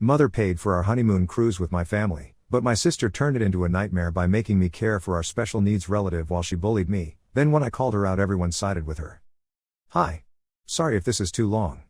Mother paid for our honeymoon cruise with my family, but my sister turned it into a nightmare by making me care for our special needs relative while she bullied me. Then when I called her out, everyone sided with her. Hi. Sorry if this is too long.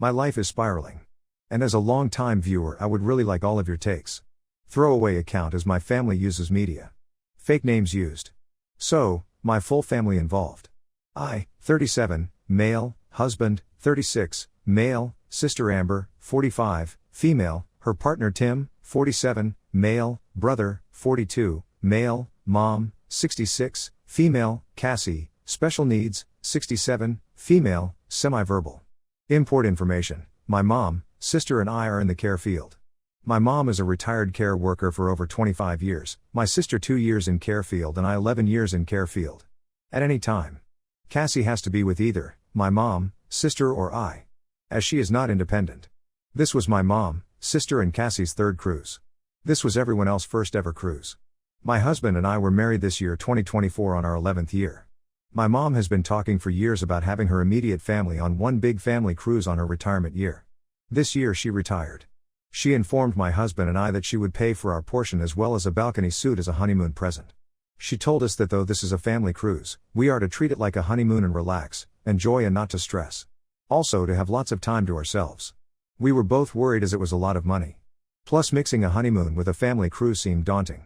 My life is spiraling. And as a long-time viewer, I would really like all of your takes. Throwaway account as my family uses media. Fake names used. So, my full family involved. I, 37, male, husband, 36, male, sister Amber, 45, female, her partner Tim, 47, male, brother, 42, male, mom, 66, female, Cassie, special needs, 67, female, semi-verbal. Import information. My mom, sister and I are in the care field. My mom is a retired care worker for over 25 years, my sister 2 years in care field and I 11 years in care field. At any time. Cassie has to be with either my mom, sister or I, as she is not independent. This was my mom, sister and Cassie's third cruise. This was everyone else's first ever cruise. My husband and I were married this year 2024 on our 11th year. My mom has been talking for years about having her immediate family on one big family cruise on her retirement year. This year she retired. She informed my husband and I that she would pay for our portion as well as a balcony suite as a honeymoon present. She told us that though this is a family cruise, we are to treat it like a honeymoon and relax, enjoy and not to stress. Also to have lots of time to ourselves. We were both worried as it was a lot of money. Plus mixing a honeymoon with a family cruise seemed daunting.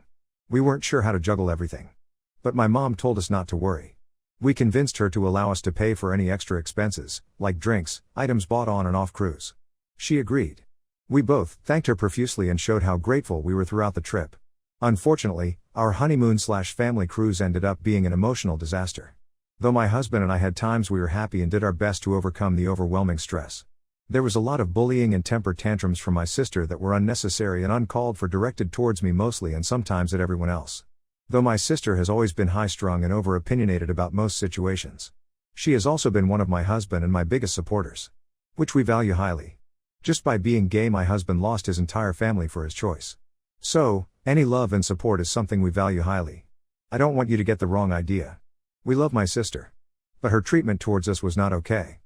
We weren't sure how to juggle everything. But my mom told us not to worry. We convinced her to allow us to pay for any extra expenses, like drinks, items bought on and off cruise. She agreed. We both thanked her profusely and showed how grateful we were throughout the trip. Unfortunately, our honeymoon/family cruise ended up being an emotional disaster. Though my husband and I had times we were happy and did our best to overcome the overwhelming stress. There was a lot of bullying and temper tantrums from my sister that were unnecessary and uncalled for, directed towards me mostly and sometimes at everyone else. Though my sister has always been high-strung and over-opinionated about most situations. She has also been one of my husband and my biggest supporters. Which we value highly. Just by being gay, my husband lost his entire family for his choice. So, any love and support is something we value highly. I don't want you to get the wrong idea. We love my sister. But her treatment towards us was not okay.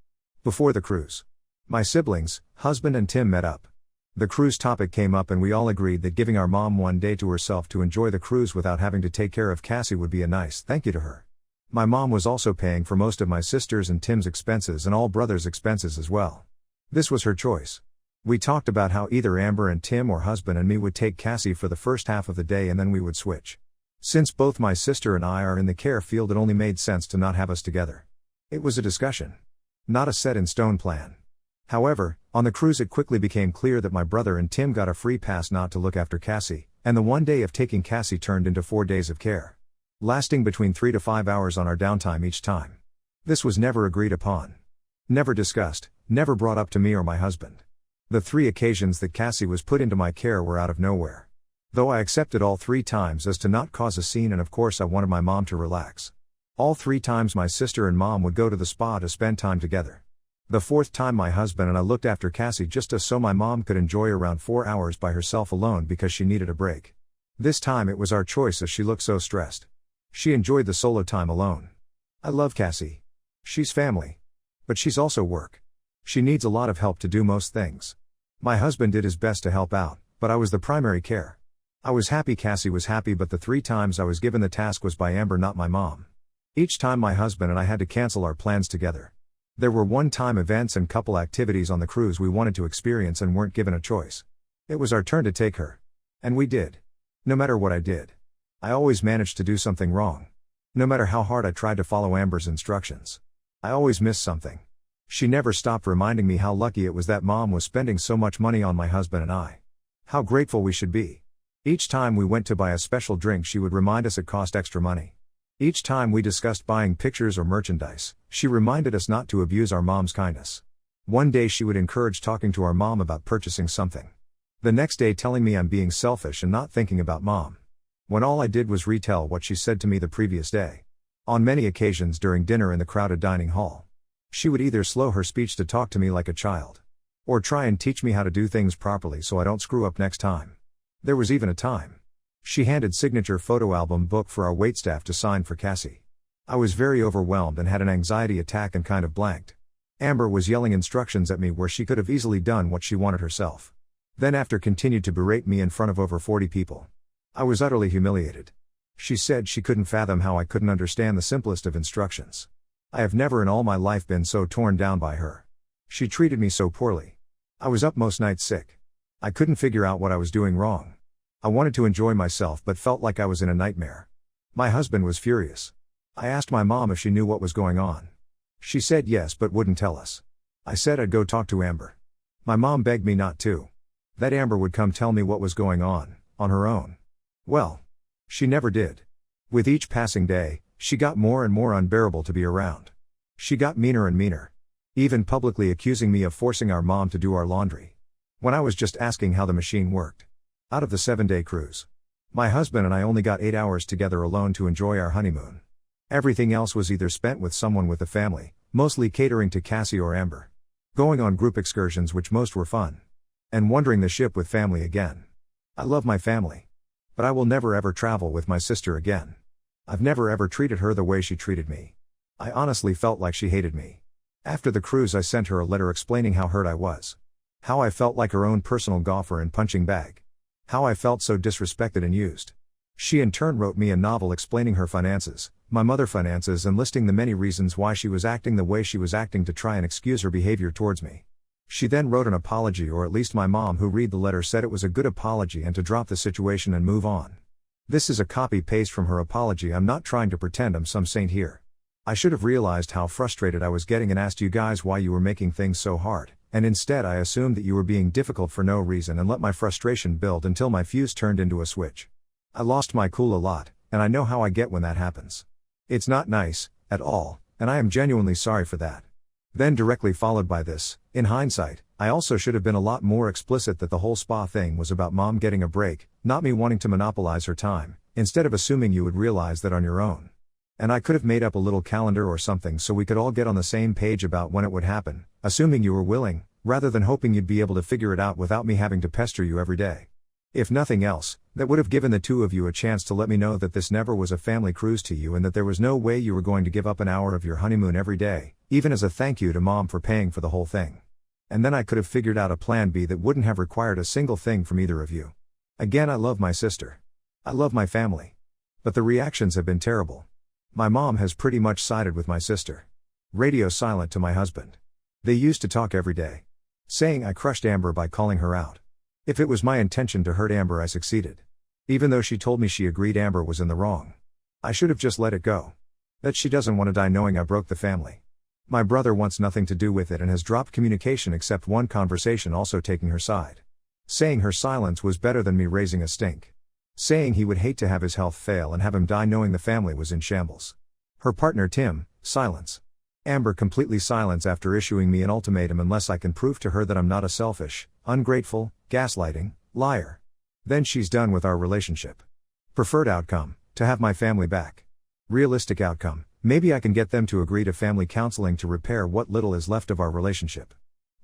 Before the cruise, my siblings, husband and Tim met up. The cruise topic came up and we all agreed that giving our mom one day to herself to enjoy the cruise without having to take care of Cassie would be a nice thank you to her. My mom was also paying for most of my sister's and Tim's expenses and all brothers' expenses as well. This was her choice. We talked about how either Amber and Tim or husband and me would take Cassie for the first half of the day and then we would switch. Since both my sister and I are in the care field, it only made sense to not have us together. It was a discussion. Not a set in stone plan. However, on the cruise it quickly became clear that my brother and Tim got a free pass not to look after Cassie, and the one day of taking Cassie turned into 4 days of care. Lasting between 3 to 5 hours on our downtime each time. This was never agreed upon. Never discussed, never brought up to me or my husband. The 3 occasions that Cassie was put into my care were out of nowhere. Though I accepted all 3 times as to not cause a scene, and of course I wanted my mom to relax. All 3 times my sister and mom would go to the spa to spend time together. The 4th time my husband and I looked after Cassie just so my mom could enjoy around 4 hours by herself alone because she needed a break. This time it was our choice as she looked so stressed. She enjoyed the solo time alone. I love Cassie. She's family. But she's also work. She needs a lot of help to do most things. My husband did his best to help out, but I was the primary care. I was happy Cassie was happy, but the 3 times I was given the task was by Amber, not my mom. Each time my husband and I had to cancel our plans together. There were one-time events and couple activities on the cruise we wanted to experience and weren't given a choice. It was our turn to take her. And we did. No matter what I did, I always managed to do something wrong. No matter how hard I tried to follow Amber's instructions, I always missed something. She never stopped reminding me how lucky it was that mom was spending so much money on my husband and I. How grateful we should be. Each time we went to buy a special drink, she would remind us it cost extra money. Each time we discussed buying pictures or merchandise, she reminded us not to abuse our mom's kindness. One day she would encourage talking to our mom about purchasing something. The next day telling me I'm being selfish and not thinking about mom. When all I did was retell what she said to me the previous day. On many occasions during dinner in the crowded dining hall. She would either slow her speech to talk to me like a child. Or try and teach me how to do things properly so I don't screw up next time. There was even a time she handed signature photo album book for our waitstaff to sign for Cassie. I was very overwhelmed and had an anxiety attack and kind of blanked. Amber was yelling instructions at me where she could have easily done what she wanted herself. Then after continued to berate me in front of over 40 people. I was utterly humiliated. She said she couldn't fathom how I couldn't understand the simplest of instructions. I have never in all my life been so torn down by her. She treated me so poorly. I was up most nights sick. I couldn't figure out what I was doing wrong. I wanted to enjoy myself but felt like I was in a nightmare. My husband was furious. I asked my mom if she knew what was going on. She said yes but wouldn't tell us. I said I'd go talk to Amber. My mom begged me not to. That Amber would come tell me what was going on her own. Well, she never did. With each passing day, she got more and more unbearable to be around. She got meaner and meaner. Even publicly accusing me of forcing our mom to do our laundry. When I was just asking how the machine worked. Out of the 7-day cruise, my husband and I only got 8 hours together alone to enjoy our honeymoon. Everything else was either spent with someone with the family, mostly catering to Cassie or Amber. Going on group excursions which most were fun. And wandering the ship with family again. I love my family. But I will never ever travel with my sister again. I've never ever treated her the way she treated me. I honestly felt like she hated me. After the cruise I sent her a letter explaining how hurt I was. How I felt like her own personal golfer and punching bag. How I felt so disrespected and used. She in turn wrote me a novel explaining her finances, my mother's finances, and listing the many reasons why she was acting the way she was acting to try and excuse her behavior towards me. She then wrote an apology, or at least my mom who read the letter said it was a good apology and to drop the situation and move on. This is a copy-paste from her apology. I'm not trying to pretend I'm some saint here. I should have realized how frustrated I was getting and asked you guys why you were making things so hard, and instead I assumed that you were being difficult for no reason and let my frustration build until my fuse turned into a switch. I lost my cool a lot, and I know how I get when that happens. It's not nice, at all, and I am genuinely sorry for that. Then directly followed by this, in hindsight, I also should have been a lot more explicit that the whole spa thing was about mom getting a break, not me wanting to monopolize her time, instead of assuming you would realize that on your own. And I could have made up a little calendar or something so we could all get on the same page about when it would happen, assuming you were willing, rather than hoping you'd be able to figure it out without me having to pester you every day. If nothing else, that would have given the two of you a chance to let me know that this never was a family cruise to you and that there was no way you were going to give up an hour of your honeymoon every day, even as a thank you to mom for paying for the whole thing. And then I could have figured out a plan B that wouldn't have required a single thing from either of you. Again, I love my sister. I love my family. But the reactions have been terrible. My mom has pretty much sided with my sister. Radio silent to my husband. They used to talk every day. Saying I crushed Amber by calling her out. If it was my intention to hurt Amber, I succeeded. Even though she told me she agreed Amber was in the wrong. I should have just let it go. That she doesn't want to die knowing I broke the family. My brother wants nothing to do with it and has dropped communication except one conversation, also taking her side. Saying her silence was better than me raising a stink. Saying he would hate to have his health fail and have him die knowing the family was in shambles. Her partner Tim, silence. Amber completely silence after issuing me an ultimatum unless I can prove to her that I'm not a selfish, ungrateful, gaslighting liar. Then she's done with our relationship. Preferred outcome, to have my family back. Realistic outcome, maybe I can get them to agree to family counseling to repair what little is left of our relationship.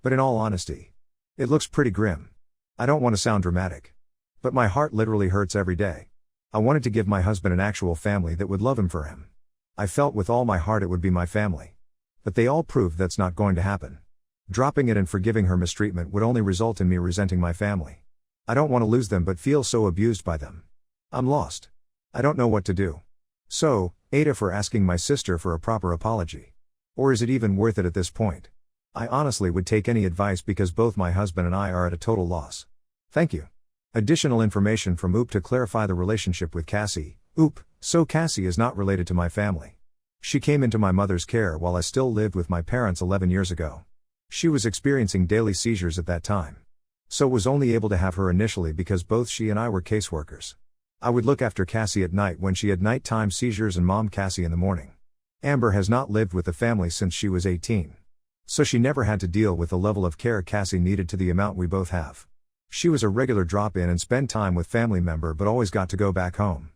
But in all honesty, it looks pretty grim. I don't want to sound dramatic. But my heart literally hurts every day. I wanted to give my husband an actual family that would love him for him. I felt with all my heart it would be my family. But they all proved that's not going to happen. Dropping it and forgiving her mistreatment would only result in me resenting my family. I don't want to lose them but feel so abused by them. I'm lost. I don't know what to do. So, Ada for asking my sister for a proper apology. Or is it even worth it at this point? I honestly would take any advice because both my husband and I are at a total loss. Thank you. Additional information from OOP to clarify the relationship with Cassie. OOP, so Cassie is not related to my family. She came into my mother's care while I still lived with my parents 11 years ago. She was experiencing daily seizures at that time. So was only able to have her initially because both she and I were caseworkers. I would look after Cassie at night when she had nighttime seizures and mom Cassie in the morning. Amber has not lived with the family since she was 18. So she never had to deal with the level of care Cassie needed to the amount we both have. She was a regular drop-in and spend time with family member but always got to go back home.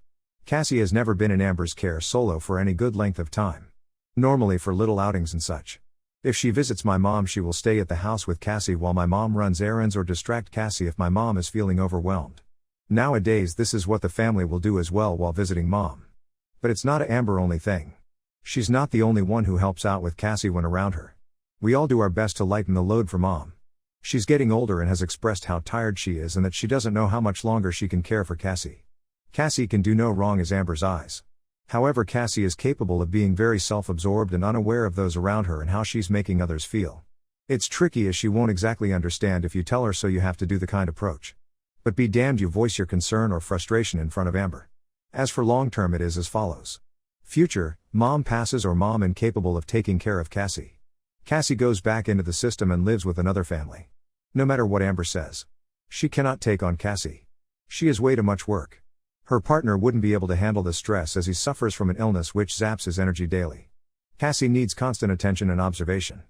Cassie has never been in Amber's care solo for any good length of time. Normally for little outings and such. If she visits my mom she will stay at the house with Cassie while my mom runs errands or distract Cassie if my mom is feeling overwhelmed. Nowadays this is what the family will do as well while visiting mom. But it's not a Amber only thing. She's not the only one who helps out with Cassie when around her. We all do our best to lighten the load for mom. She's getting older and has expressed how tired she is and that she doesn't know how much longer she can care for Cassie. Cassie can do no wrong as Amber's eyes. However, Cassie is capable of being very self-absorbed and unaware of those around her and how she's making others feel. It's tricky as she won't exactly understand if you tell her, so you have to do the kind approach. But be damned, you voice your concern or frustration in front of Amber. As for long term, it is as follows. Future, mom passes or mom incapable of taking care of Cassie. Cassie goes back into the system and lives with another family. No matter what Amber says, she cannot take on Cassie. She is way too much work. Her partner wouldn't be able to handle the stress as he suffers from an illness which zaps his energy daily. Cassie needs constant attention and observation.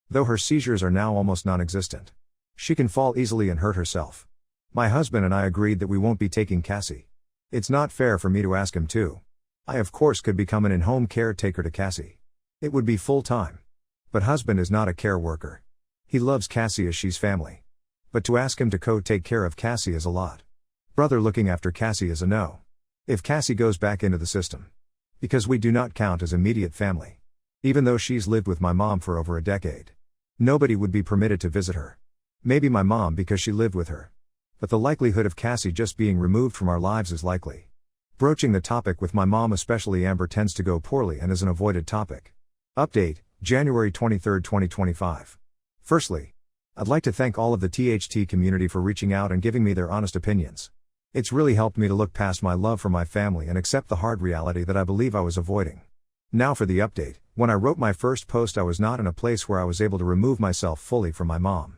Though her seizures are now almost non-existent, she can fall easily and hurt herself. My husband and I agreed that we won't be taking Cassie. It's not fair for me to ask him to. I of course could become an in-home caretaker to Cassie. It would be full-time. But husband is not a care worker. He loves Cassie as she's family. But to ask him to take care of Cassie is a lot. Brother looking after Cassie is a no. If Cassie goes back into the system. Because we do not count as immediate family. Even though she's lived with my mom for over a decade. Nobody would be permitted to visit her. Maybe my mom because she lived with her. But the likelihood of Cassie just being removed from our lives is likely. Broaching the topic with my mom, especially Amber, tends to go poorly and is an avoided topic. Update, January 23, 2025. Firstly, I'd like to thank all of the THT community for reaching out and giving me their honest opinions. It's really helped me to look past my love for my family and accept the hard reality that I believe I was avoiding. Now for the update. When I wrote my first post, I was not in a place where I was able to remove myself fully from my mom.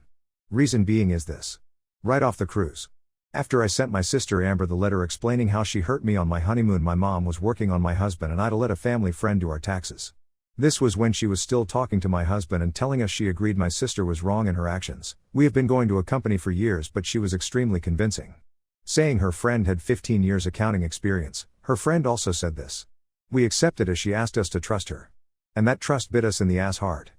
Reason being is this. Right off the cruise. After I sent my sister Amber the letter explaining how she hurt me on my honeymoon, my mom was working on my husband and I to let a family friend do our taxes. This was when she was still talking to my husband and telling us she agreed my sister was wrong in her actions. We have been going to a company for years, but she was extremely convincing. Saying her friend had 15 years accounting experience, her friend also said this. We accepted as she asked us to trust her. And that trust bit us in the ass hard.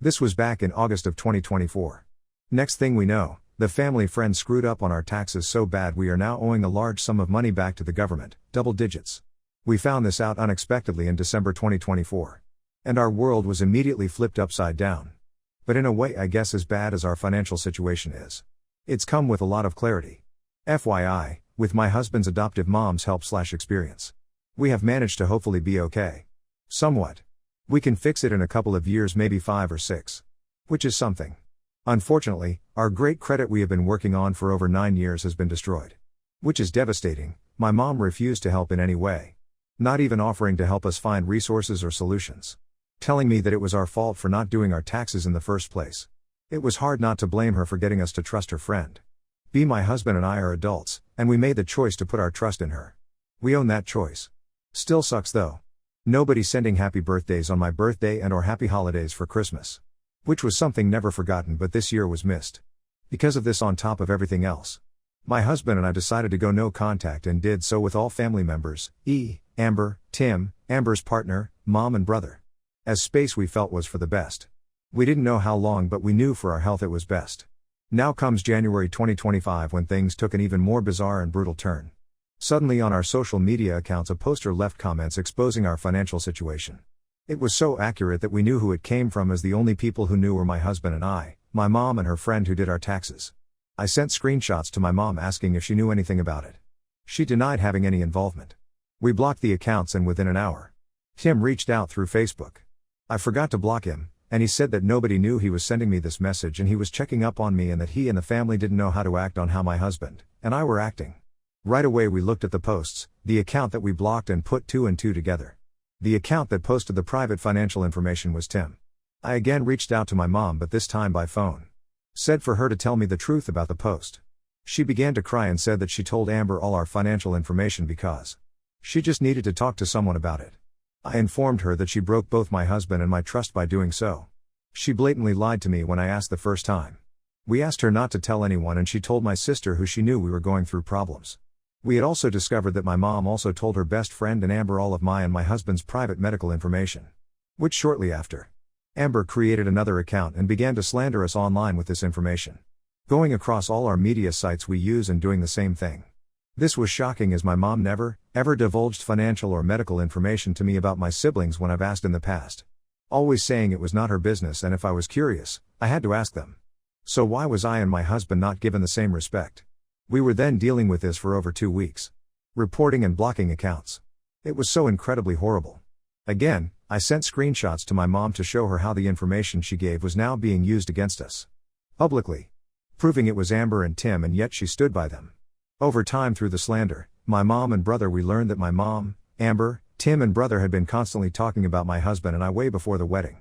This was back in August of 2024. Next thing we know, the family friend screwed up on our taxes so bad we are now owing a large sum of money back to the government, double digits. We found this out unexpectedly in December 2024. And our world was immediately flipped upside down. But in a way, I guess, as bad as our financial situation is, it's come with a lot of clarity. FYI, with my husband's adoptive mom's help/experience. We have managed to hopefully be okay. Somewhat. We can fix it in a couple of years, maybe 5 or 6. Which is something. Unfortunately, our great credit we have been working on for over 9 years has been destroyed. Which is devastating. My mom refused to help in any way. Not even offering to help us find resources or solutions. Telling me that it was our fault for not doing our taxes in the first place. It was hard not to blame her for getting us to trust her friend. My husband and I are adults, and we made the choice to put our trust in her. We own that choice. Still sucks though. Nobody sending happy birthdays on my birthday and or happy holidays for Christmas. Which was something never forgotten, but this year was missed. Because of this on top of everything else. My husband and I decided to go no contact and did so with all family members, Amber, Tim, Amber's partner, mom and brother. As space we felt was for the best. We didn't know how long, but we knew for our health it was best. Now comes January 2025 when things took an even more bizarre and brutal turn. Suddenly on our social media accounts a poster left comments exposing our financial situation. It was so accurate that we knew who it came from, as the only people who knew were my husband and I, my mom and her friend who did our taxes. I sent screenshots to my mom asking if she knew anything about it. She denied having any involvement. We blocked the accounts and within an hour, Tim reached out through Facebook. I forgot to block him, and he said that nobody knew he was sending me this message and he was checking up on me and that he and the family didn't know how to act on how my husband and I were acting. Right away we looked at the posts, the account that we blocked, and put 2 and 2 together. The account that posted the private financial information was Tim. I again reached out to my mom, but this time by phone. Said for her to tell me the truth about the post. She began to cry and said that she told Amber all our financial information because she just needed to talk to someone about it. I informed her that she broke both my husband and my trust by doing so. She blatantly lied to me when I asked the first time. We asked her not to tell anyone and she told my sister, who she knew we were going through problems. We had also discovered that my mom also told her best friend and Amber all of my and my husband's private medical information. Which shortly after, Amber created another account and began to slander us online with this information. Going across all our media sites we use and doing the same thing. This was shocking, as my mom never, ever divulged financial or medical information to me about my siblings when I've asked in the past. Always saying it was not her business, and if I was curious, I had to ask them. So why was I and my husband not given the same respect? We were then dealing with this for over 2 weeks. Reporting and blocking accounts. It was so incredibly horrible. Again, I sent screenshots to my mom to show her how the information she gave was now being used against us. Publicly. Proving it was Amber and Tim, and yet she stood by them. Over time, through the slander, my mom and brother, we learned that my mom, Amber, Tim and brother had been constantly talking about my husband and I way before the wedding.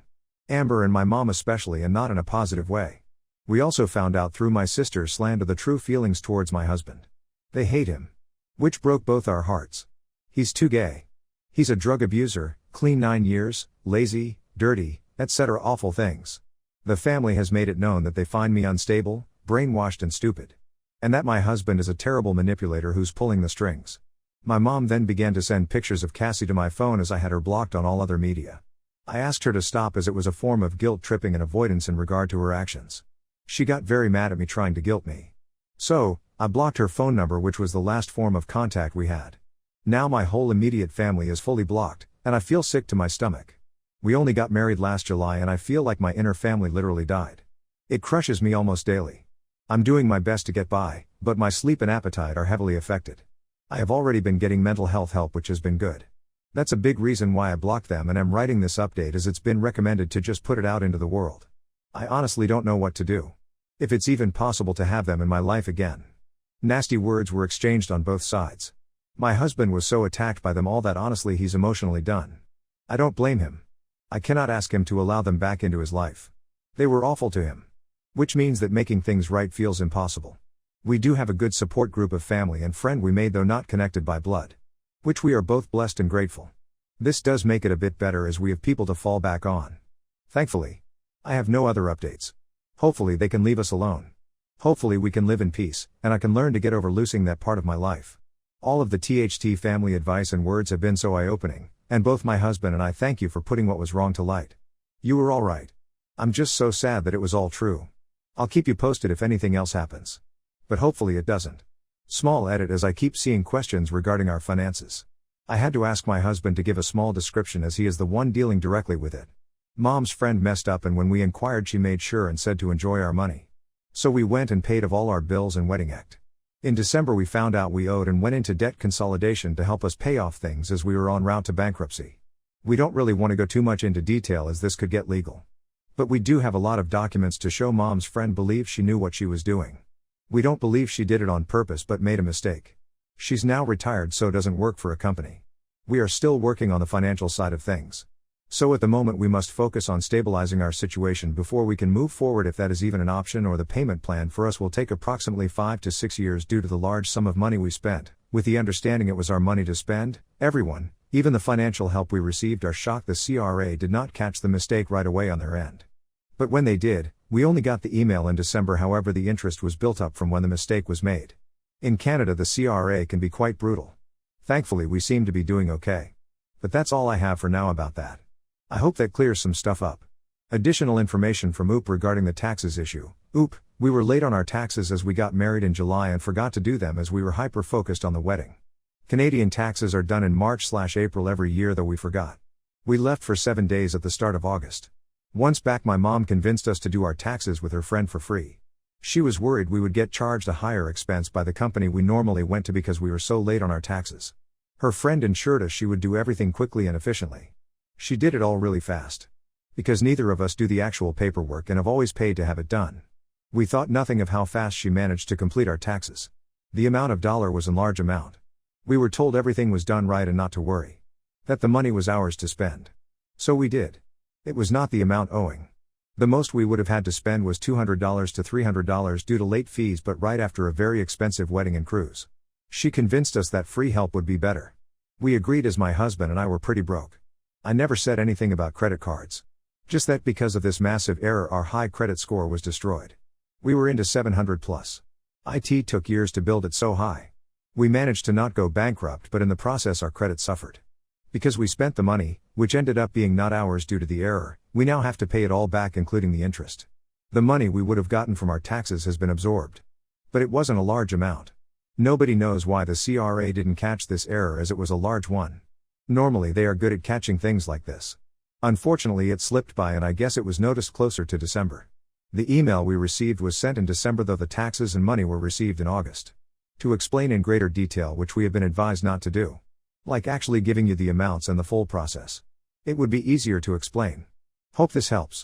Amber and my mom especially, and not in a positive way. We also found out through my sister's slander the true feelings towards my husband. They hate him. Which broke both our hearts. He's too gay. He's a drug abuser, clean 9 years, lazy, dirty, etc. awful things. The family has made it known that they find me unstable, brainwashed and stupid. And that my husband is a terrible manipulator who's pulling the strings. My mom then began to send pictures of Cassie to my phone as I had her blocked on all other media. I asked her to stop as it was a form of guilt tripping and avoidance in regard to her actions. She got very mad at me trying to guilt me. So, I blocked her phone number, which was the last form of contact we had. Now my whole immediate family is fully blocked, and I feel sick to my stomach. We only got married last July and I feel like my inner family literally died. It crushes me almost daily. I'm doing my best to get by, but my sleep and appetite are heavily affected. I have already been getting mental health help, which has been good. That's a big reason why I blocked them and am writing this update, as it's been recommended to just put it out into the world. I honestly don't know what to do. If it's even possible to have them in my life again. Nasty words were exchanged on both sides. My husband was so attacked by them all that honestly he's emotionally done. I don't blame him. I cannot ask him to allow them back into his life. They were awful to him. Which means that making things right feels impossible. We do have a good support group of family and friend we made, though not connected by blood. Which we are both blessed and grateful. This does make it a bit better as we have people to fall back on. Thankfully. I have no other updates. Hopefully they can leave us alone. Hopefully we can live in peace, and I can learn to get over losing that part of my life. All of the THT family advice and words have been so eye-opening, and both my husband and I thank you for putting what was wrong to light. You were all right. I'm just so sad that it was all true. I'll keep you posted if anything else happens. But hopefully it doesn't. Small edit, as I keep seeing questions regarding our finances. I had to ask my husband to give a small description as he is the one dealing directly with it. Mom's friend messed up, and when we inquired she made sure and said to enjoy our money. So we went and paid of all our bills and wedding act. In December we found out we owed and went into debt consolidation to help us pay off things as we were en route to bankruptcy. We don't really want to go too much into detail as this could get legal. But we do have a lot of documents to show Mom's friend believes she knew what she was doing. We don't believe she did it on purpose but made a mistake. She's now retired, so doesn't work for a company. We are still working on the financial side of things. So at the moment we must focus on stabilizing our situation before we can move forward, if that is even an option, or the payment plan for us will take approximately 5 to 6 years due to the large sum of money we spent, with the understanding it was our money to spend. Everyone, even the financial help we received, are shocked the CRA did not catch the mistake right away on their end. But when they did, we only got the email in December. However, the interest was built up from when the mistake was made. In Canada the CRA can be quite brutal. Thankfully we seem to be doing okay. But that's all I have for now about that. I hope that clears some stuff up. Additional information from OOP regarding the taxes issue. OOP, we were late on our taxes as we got married in July and forgot to do them as we were hyper-focused on the wedding. Canadian taxes are done in March/April every year, though we forgot. We left for 7 days at the start of August. Once back my mom convinced us to do our taxes with her friend for free. She was worried we would get charged a higher expense by the company we normally went to because we were so late on our taxes. Her friend ensured us she would do everything quickly and efficiently. She did it all really fast. Because neither of us do the actual paperwork and have always paid to have it done. We thought nothing of how fast she managed to complete our taxes. The amount of dollar was a large amount. We were told everything was done right and not to worry. That the money was ours to spend. So we did. It was not the amount owing. The most we would have had to spend was $200 to $300 due to late fees, but right after a very expensive wedding and cruise. She convinced us that free help would be better. We agreed as my husband and I were pretty broke. I never said anything about credit cards. Just that because of this massive error our high credit score was destroyed. We were into 700 plus. IT took years to build it so high. We managed to not go bankrupt, but in the process our credit suffered. Because we spent the money, which ended up being not ours due to the error, we now have to pay it all back including the interest. The money we would have gotten from our taxes has been absorbed. But it wasn't a large amount. Nobody knows why the CRA didn't catch this error as it was a large one. Normally they are good at catching things like this. Unfortunately it slipped by and I guess it was noticed closer to December. The email we received was sent in December, though the taxes and money were received in August. To explain in greater detail, which we have been advised not to do. Like actually giving you the amounts and the full process. It would be easier to explain. Hope this helps.